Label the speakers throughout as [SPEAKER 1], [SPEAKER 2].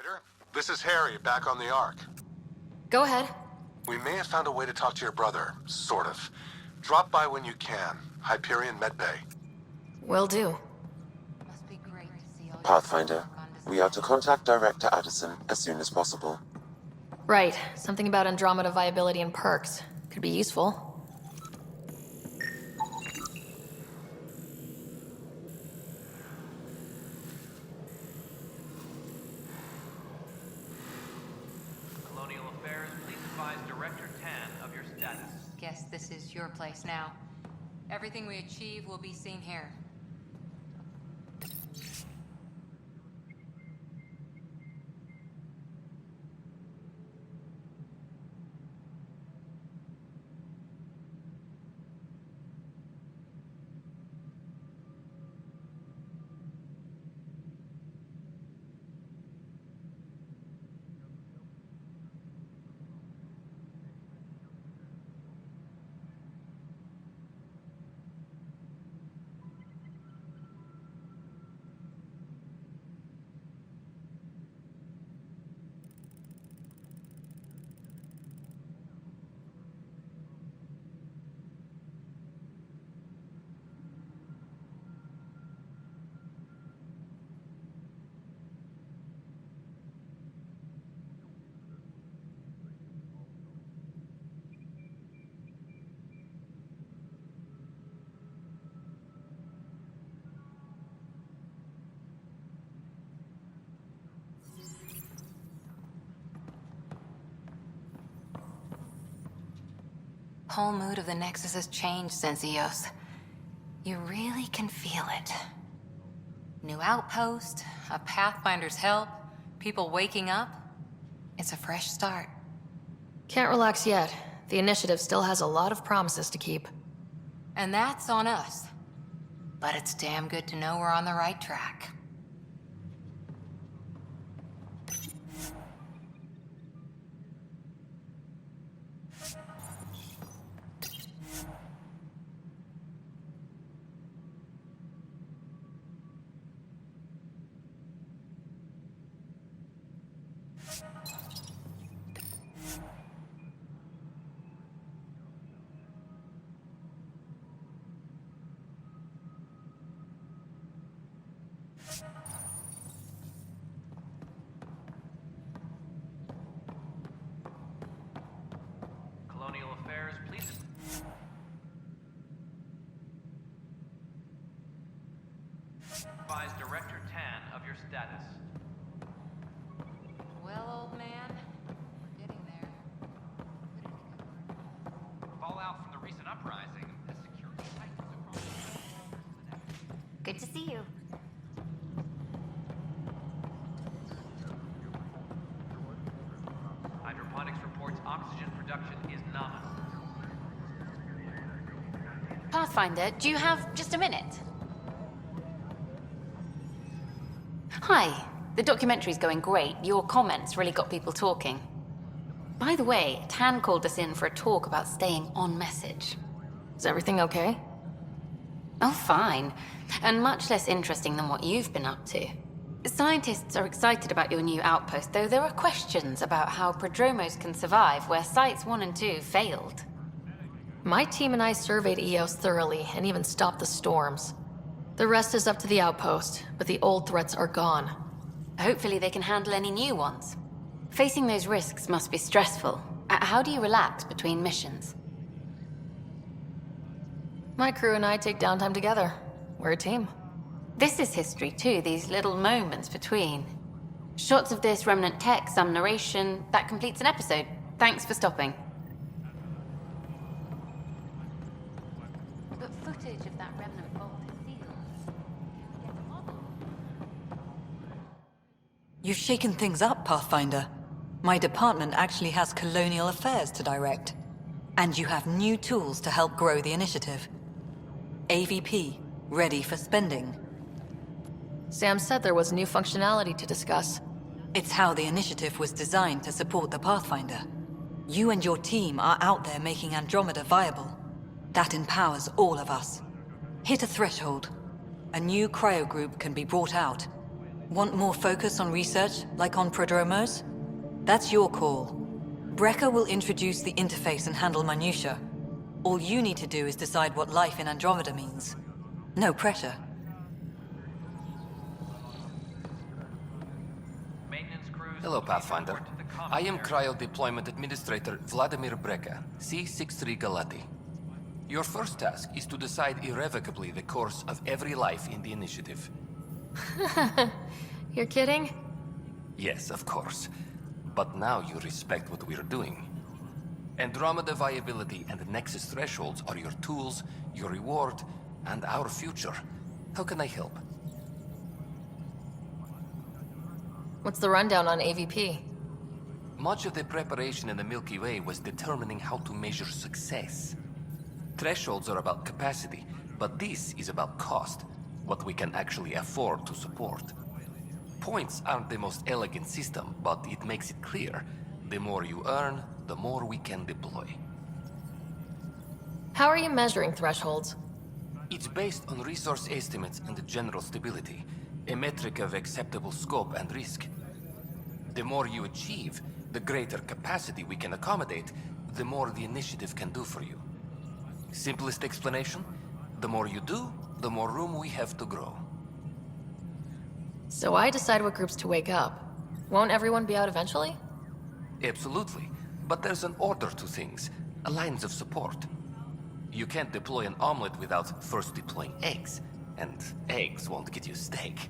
[SPEAKER 1] Ryder, this is Harry, back on the Ark.
[SPEAKER 2] Go ahead.
[SPEAKER 1] We may have found a way to talk to your brother, sort of. Drop by when you can. Hyperion Medbay.
[SPEAKER 2] Will do.
[SPEAKER 3] Must be great to see all
[SPEAKER 4] Pathfinder, we are to contact Director Addison as soon as possible.
[SPEAKER 2] Right. Something about Andromeda viability and perks. Could be useful.
[SPEAKER 5] Colonial Affairs, please advise Director Tan of your status.
[SPEAKER 3] Guess this is your place now. Everything we achieve will be seen here. Whole mood of the Nexus has changed since EOS. You really can feel it. New outpost, a Pathfinder's help, people waking up. It's a fresh start.
[SPEAKER 2] Can't relax yet. The initiative still has a lot of promises to keep.
[SPEAKER 3] And that's on us. But it's damn good to know we're on the right track.
[SPEAKER 5] Colonial Affairs, please advise Director Tan of your status.
[SPEAKER 3] Well, old man, we're getting there.
[SPEAKER 5] Fallout from the recent uprising has security tightens across the
[SPEAKER 6] Good to see you.
[SPEAKER 5] Hydroponics reports oxygen production is nominal.
[SPEAKER 6] Pathfinder, do you have just a minute? Hi. The documentary's going great. Your comments really got people talking. By the way, Tan called us in for a talk about staying on message.
[SPEAKER 2] Is everything okay?
[SPEAKER 6] Oh, fine. And much less interesting than what you've been up to. Scientists are excited about your new outpost, though there are questions about how prodromos can survive where Sites 1 and 2 failed.
[SPEAKER 2] My team and I surveyed EOS thoroughly and even stopped the storms. The rest is up to the outpost, but the old threats are gone.
[SPEAKER 6] Hopefully they can handle any new ones. Facing those risks must be stressful. How do you relax between missions?
[SPEAKER 2] My crew and I take downtime together. We're a team.
[SPEAKER 6] This is history too, these little moments between. Shots of this remnant tech, some narration, that completes an episode. Thanks for stopping. But footage of that remnant vault is sealed. Can we get a model?
[SPEAKER 7] You've shaken things up, Pathfinder. My department actually has colonial affairs to direct. And you have new tools to help grow the initiative. AVP, ready for spending.
[SPEAKER 2] Sam said there was new functionality to discuss.
[SPEAKER 7] It's how the initiative was designed to support the Pathfinder. You and your team are out there making Andromeda viable. That empowers all of us. Hit a threshold. A new cryo group can be brought out. Want more focus on research, like on prodromos? That's your call. Brecker will introduce the interface and handle minutiae. All you need to do is decide what life in Andromeda means. No pressure.
[SPEAKER 5] Maintenance crews.
[SPEAKER 8] Hello, Pathfinder. I am Cryo Deployment Administrator Vladimir Breka, C-63 Galati. Your first task is to decide irrevocably the course of every life in the initiative.
[SPEAKER 2] You're kidding?
[SPEAKER 8] Yes, of course. But now you respect what we're doing. Andromeda viability and Nexus thresholds are your tools, your reward, and our future. How can I help?
[SPEAKER 2] What's the rundown on AVP?
[SPEAKER 8] Much of the preparation in the Milky Way was determining how to measure success. Thresholds are about capacity, but this is about cost, what we can actually afford to support. Points aren't the most elegant system, but it makes it clear. The more you earn, the more we can deploy.
[SPEAKER 2] How are you measuring thresholds?
[SPEAKER 8] It's based on resource estimates and general stability, a metric of acceptable scope and risk. The more you achieve, the greater capacity we can accommodate, the more the initiative can do for you. Simplest explanation? The more you do, the more room we have to grow.
[SPEAKER 2] So I decide what groups to wake up. Won't everyone be out eventually?
[SPEAKER 8] Absolutely. But there's an order to things, a lines of support. You can't deploy an omelet without first deploying eggs. And eggs won't get you steak.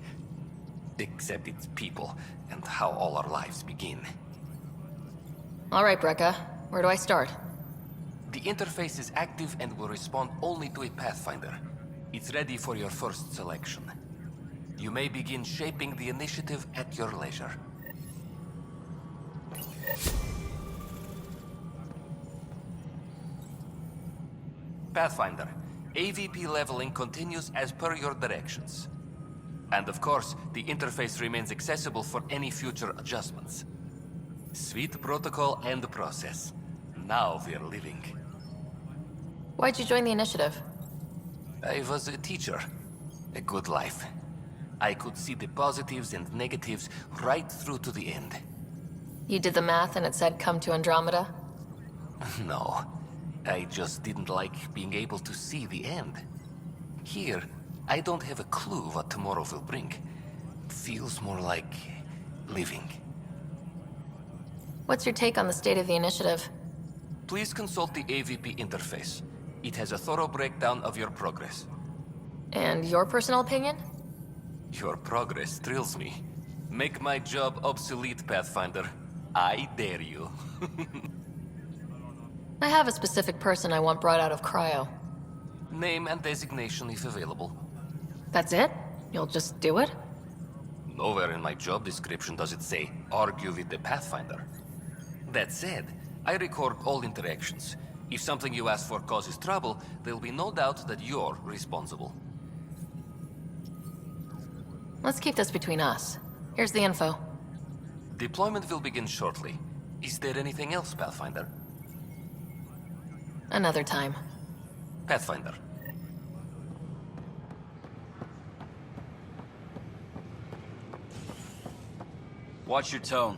[SPEAKER 8] Except it's people, and how all our lives begin.
[SPEAKER 2] All right, Brecca. Where do I start?
[SPEAKER 8] The interface is active and will respond only to a Pathfinder. It's ready for your first selection. You may begin shaping the initiative at your leisure. Pathfinder, AVP leveling continues as per your directions. And of course, the interface remains accessible for any future adjustments. Sweet protocol and process. Now we're living.
[SPEAKER 2] Why'd you join the initiative?
[SPEAKER 8] I was a teacher. A good life. I could see the positives and negatives right through to the end.
[SPEAKER 2] You did the math and it said come to Andromeda?
[SPEAKER 8] No. I just didn't like being able to see the end. Here, I don't have a clue what tomorrow will bring. Feels more like living.
[SPEAKER 2] What's your take on the state of the initiative?
[SPEAKER 8] Please consult the AVP interface. It has a thorough breakdown of your progress.
[SPEAKER 2] And your personal opinion?
[SPEAKER 8] Your progress thrills me. Make my job obsolete, Pathfinder. I dare you.
[SPEAKER 2] I have a specific person I want brought out of cryo.
[SPEAKER 8] Name and designation if available.
[SPEAKER 2] That's it? You'll just do it?
[SPEAKER 8] Nowhere in my job description does it say, argue with the Pathfinder. That said, I record all interactions. If something you ask for causes trouble, there'll be no doubt that you're responsible.
[SPEAKER 2] Let's keep this between us. Here's the info.
[SPEAKER 8] Deployment will begin shortly. Is there anything else, Pathfinder?
[SPEAKER 2] Another time.
[SPEAKER 8] Pathfinder.
[SPEAKER 9] Watch your tone.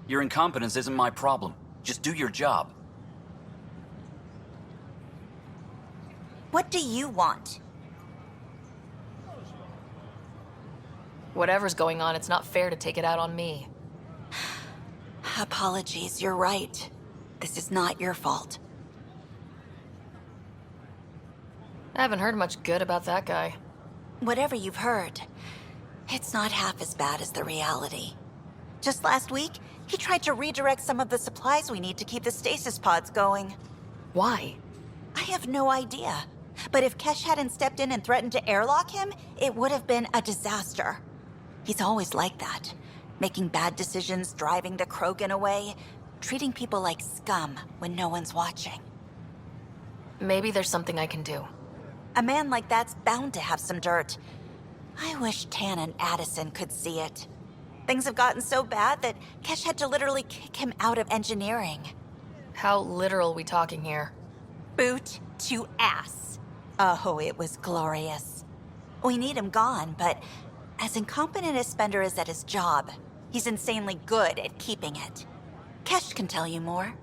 [SPEAKER 9] Your incompetence isn't my problem. Just do your job.
[SPEAKER 10] What do you want?
[SPEAKER 2] Whatever's going on, it's not fair to take it out on me.
[SPEAKER 10] Apologies, you're right. This is not your fault.
[SPEAKER 2] I haven't heard much good about that guy.
[SPEAKER 10] Whatever you've heard, it's not half as bad as the reality. Just last week, he tried to redirect some of the supplies we need to keep the stasis pods going.
[SPEAKER 2] Why?
[SPEAKER 10] I have no idea. But if Kesh hadn't stepped in and threatened to airlock him, it would have been a disaster. He's always like that. Making bad decisions, driving the Krogan away, treating people like scum when no one's watching.
[SPEAKER 2] Maybe there's something I can do.
[SPEAKER 10] A man like that's bound to have some dirt. I wish Tan and Addison could see it. Things have gotten so bad that Kesh had to literally kick him out of engineering.
[SPEAKER 2] How literal we talking here?
[SPEAKER 10] Boot to ass. Oh, it was glorious. We need him gone, but As incompetent as Spender is at his job, he's insanely good at keeping it. Kesh can tell you more.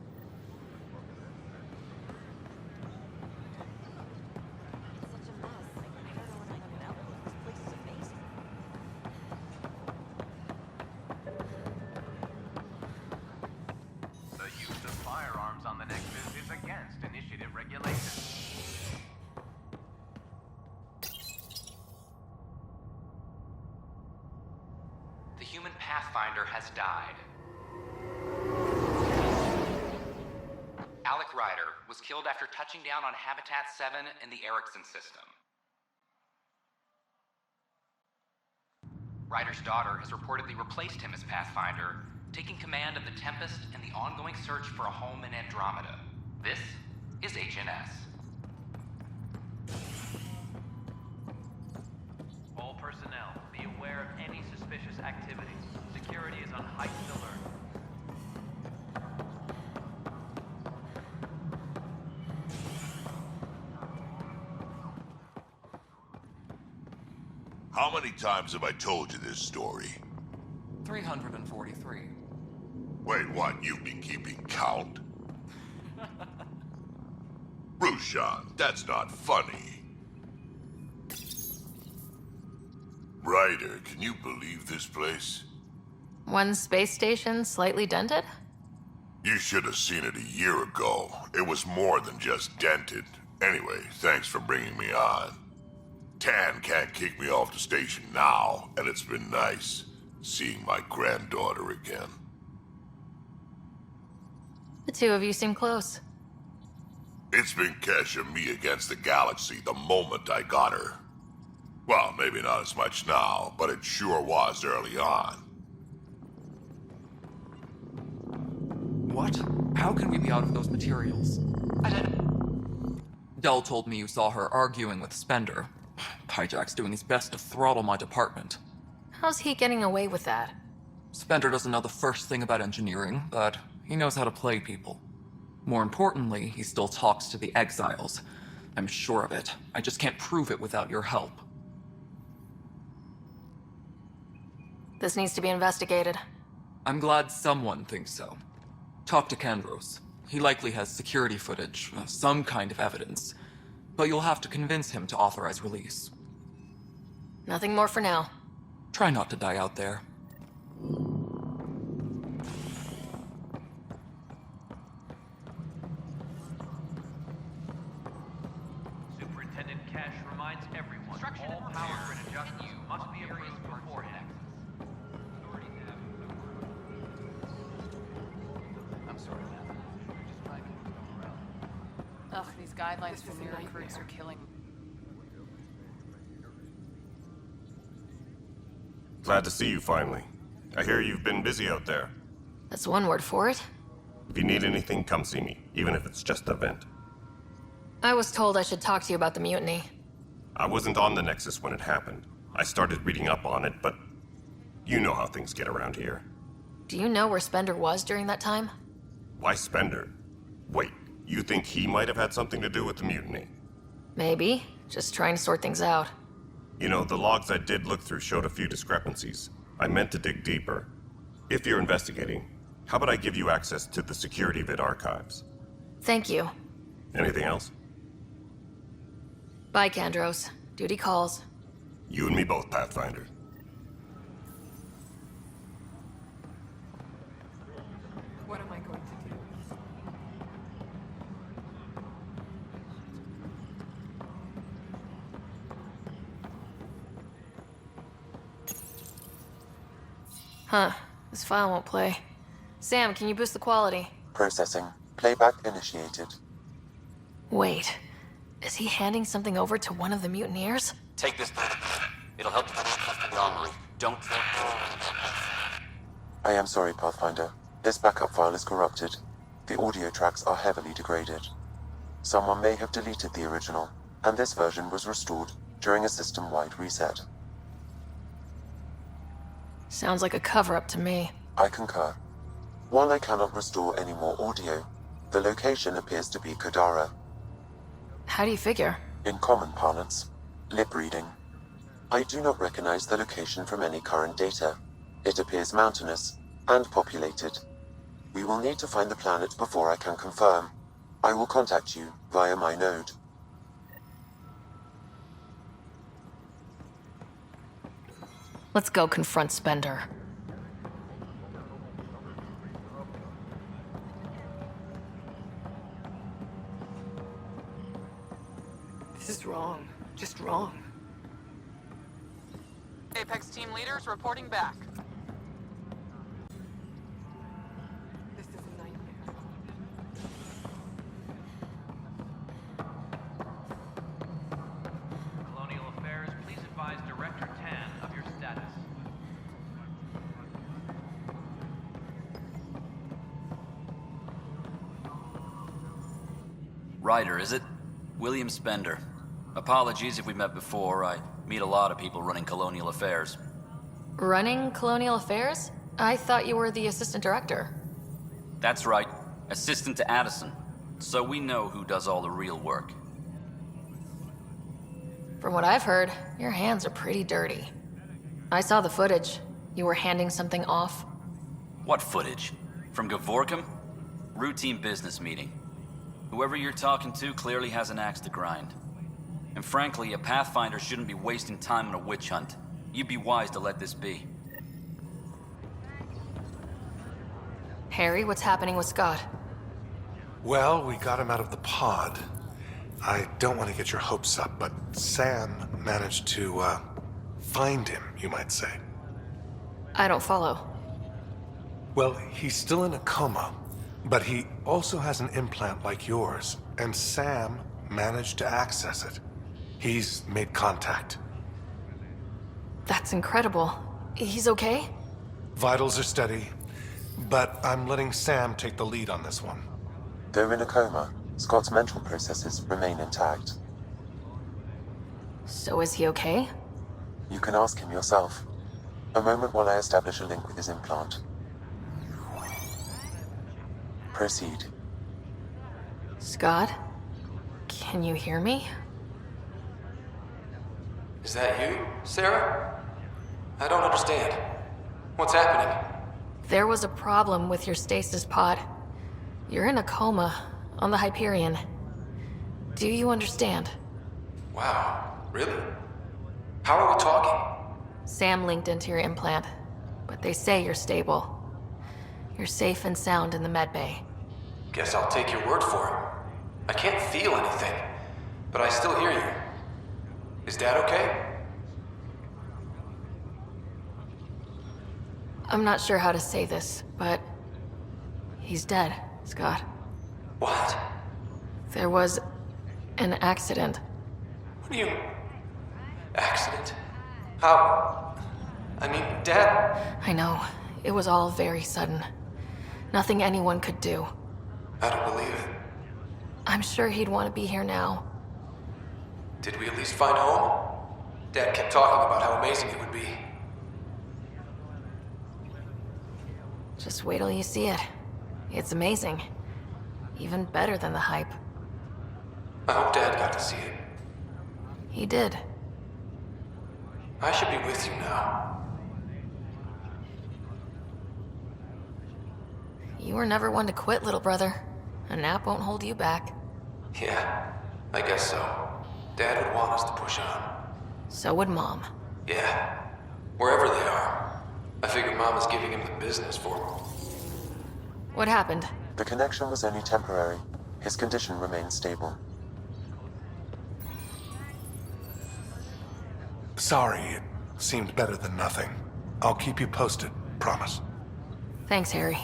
[SPEAKER 5] The use of firearms on the Nexus is against initiative regulations. The human Pathfinder has died. Alec Ryder was killed after touching down on Habitat 7 in the Erickson system. Ryder's daughter has reportedly replaced him as Pathfinder, taking command of the Tempest and the ongoing search for a home in Andromeda. This is HNS. All personnel, be aware of any suspicious activity. Security is on heightened alert.
[SPEAKER 11] How many times have I told you this story?
[SPEAKER 5] 343.
[SPEAKER 11] Wait, what? You've been keeping count? Rushan, that's not funny. Ryder, can you believe this place?
[SPEAKER 2] One space station slightly dented?
[SPEAKER 11] You should have seen it a year ago. It was more than just dented. Anyway, thanks for bringing me on. Tan can't kick me off the station now, and it's been nice seeing my granddaughter again.
[SPEAKER 2] The two of you seem close.
[SPEAKER 11] It's been Kesh and me against the galaxy the moment I got her. Well, maybe not as much now, but it sure was early on.
[SPEAKER 12] What? How can we be out of those materials? Dell told me you saw her arguing with Spender. Hijack's doing his best to throttle my department.
[SPEAKER 2] How's he getting away with that?
[SPEAKER 12] Spender doesn't know the first thing about engineering, but he knows how to play people. More importantly, he still talks to the exiles. I'm sure of it. I just can't prove it without your help.
[SPEAKER 2] This needs to be investigated.
[SPEAKER 12] I'm glad someone thinks so. Talk to Kandros. He likely has security footage, some kind of evidence. But you'll have to convince him to authorize release.
[SPEAKER 2] Nothing more for now.
[SPEAKER 12] Try not to die out there.
[SPEAKER 5] Superintendent Cash reminds everyone, all power grid adjustments must be approved beforehand. I'm sorry, man. Just trying to get around.
[SPEAKER 13] Ugh, these guidelines for new recruits are killing me.
[SPEAKER 14] Glad to see you finally. I hear you've been busy out there.
[SPEAKER 2] That's one word for it.
[SPEAKER 14] If you need anything, come see me, even if it's just a vent.
[SPEAKER 2] I was told I should talk to you about the mutiny.
[SPEAKER 14] I wasn't on the Nexus when it happened. I started reading up on it, but you know how things get around here.
[SPEAKER 2] Do you know where Spender was during that time?
[SPEAKER 14] Why Spender? Wait, you think he might have had something to do with the mutiny?
[SPEAKER 2] Maybe. Just trying to sort things out.
[SPEAKER 14] You know, the logs I did look through showed a few discrepancies. I meant to dig deeper. If you're investigating, how about I give you access to the security vid archives?
[SPEAKER 2] Thank you.
[SPEAKER 14] Anything else?
[SPEAKER 2] Bye, Kandros. Duty calls.
[SPEAKER 14] You and me both, Pathfinder.
[SPEAKER 13] What am I going to do?
[SPEAKER 2] Huh. This file won't play. Sam, can you boost the quality?
[SPEAKER 4] Processing. Playback initiated.
[SPEAKER 2] Wait. Is he handing something over to one of the mutineers?
[SPEAKER 9] Take this. It'll help the armory. Don't...
[SPEAKER 4] I am sorry, Pathfinder. This backup file is corrupted. The audio tracks are heavily degraded. Someone may have deleted the original, and this version was restored during a system-wide reset.
[SPEAKER 2] Sounds like a cover-up to me.
[SPEAKER 4] I concur. While I cannot restore any more audio, the location appears to be Kadara.
[SPEAKER 2] How do you figure?
[SPEAKER 4] In common parlance, lip reading. I do not recognize the location from any current data. It appears mountainous and populated. We will need to find the planet before I can confirm. I will contact you via my node.
[SPEAKER 2] Let's go confront Spender.
[SPEAKER 13] This is wrong. Just wrong.
[SPEAKER 15] Apex team leaders reporting back.
[SPEAKER 13] This is a nightmare.
[SPEAKER 5] Colonial Affairs, please advise Director Tan of your status.
[SPEAKER 9] Ryder, is it? William Spender. Apologies if we met before. I meet a lot of people running Colonial Affairs.
[SPEAKER 2] Running Colonial Affairs? I thought you were the assistant director.
[SPEAKER 9] That's right. Assistant to Addison. So we know who does all the real work.
[SPEAKER 2] From what I've heard, your hands are pretty dirty. I saw the footage. You were handing something off.
[SPEAKER 9] What footage? From Gavorkum? Routine business meeting. Whoever you're talking to clearly has an axe to grind. And frankly, a Pathfinder shouldn't be wasting time on a witch hunt. You'd be wise to let this be.
[SPEAKER 2] Harry, what's happening with Scott?
[SPEAKER 1] Well, we got him out of the pod. I don't want to get your hopes up, but Sam managed to, find him, you might say.
[SPEAKER 2] I don't follow.
[SPEAKER 1] Well, he's still in a coma, but he also has an implant like yours, and Sam managed to access it. He's made contact.
[SPEAKER 2] That's incredible. He's okay?
[SPEAKER 1] Vitals are steady, but I'm letting Sam take the lead on this one.
[SPEAKER 4] Though in a coma, Scott's mental processes remain intact.
[SPEAKER 2] So is he okay?
[SPEAKER 4] You can ask him yourself. A moment while I establish a link with his implant. Proceed.
[SPEAKER 2] Scott? Can you hear me?
[SPEAKER 16] Is that you, Sarah? I don't understand. What's happening?
[SPEAKER 2] There was a problem with your stasis pod. You're in a coma on the Hyperion. Do you understand?
[SPEAKER 16] Wow, really? How are we talking?
[SPEAKER 2] Sam linked into your implant, but they say you're stable. You're safe and sound in the medbay.
[SPEAKER 16] Guess I'll take your word for it. I can't feel anything, but I still hear you. Is Dad okay?
[SPEAKER 2] I'm not sure how to say this, but he's dead, Scott.
[SPEAKER 16] What?
[SPEAKER 2] There was an accident.
[SPEAKER 16] What do you... Accident? How... I mean, Dad...
[SPEAKER 2] I know. It was all very sudden. Nothing anyone could do.
[SPEAKER 16] I don't believe it.
[SPEAKER 2] I'm sure he'd want to be here now.
[SPEAKER 16] Did we at least find home? Dad kept talking about how amazing it would be.
[SPEAKER 2] Just wait till you see it. It's amazing. Even better than the hype.
[SPEAKER 16] I hope Dad got to see it.
[SPEAKER 2] He did.
[SPEAKER 16] I should be with you now.
[SPEAKER 2] You were never one to quit, little brother. A nap won't hold you back.
[SPEAKER 16] Yeah, I guess so. Dad would want us to push on.
[SPEAKER 2] So would Mom.
[SPEAKER 16] Yeah, wherever they are. I figure Mom is giving him the business for him.
[SPEAKER 2] What happened?
[SPEAKER 4] The connection was only temporary. His condition remains stable.
[SPEAKER 1] Sorry, it seemed better than nothing. I'll keep you posted, promise.
[SPEAKER 2] Thanks, Harry.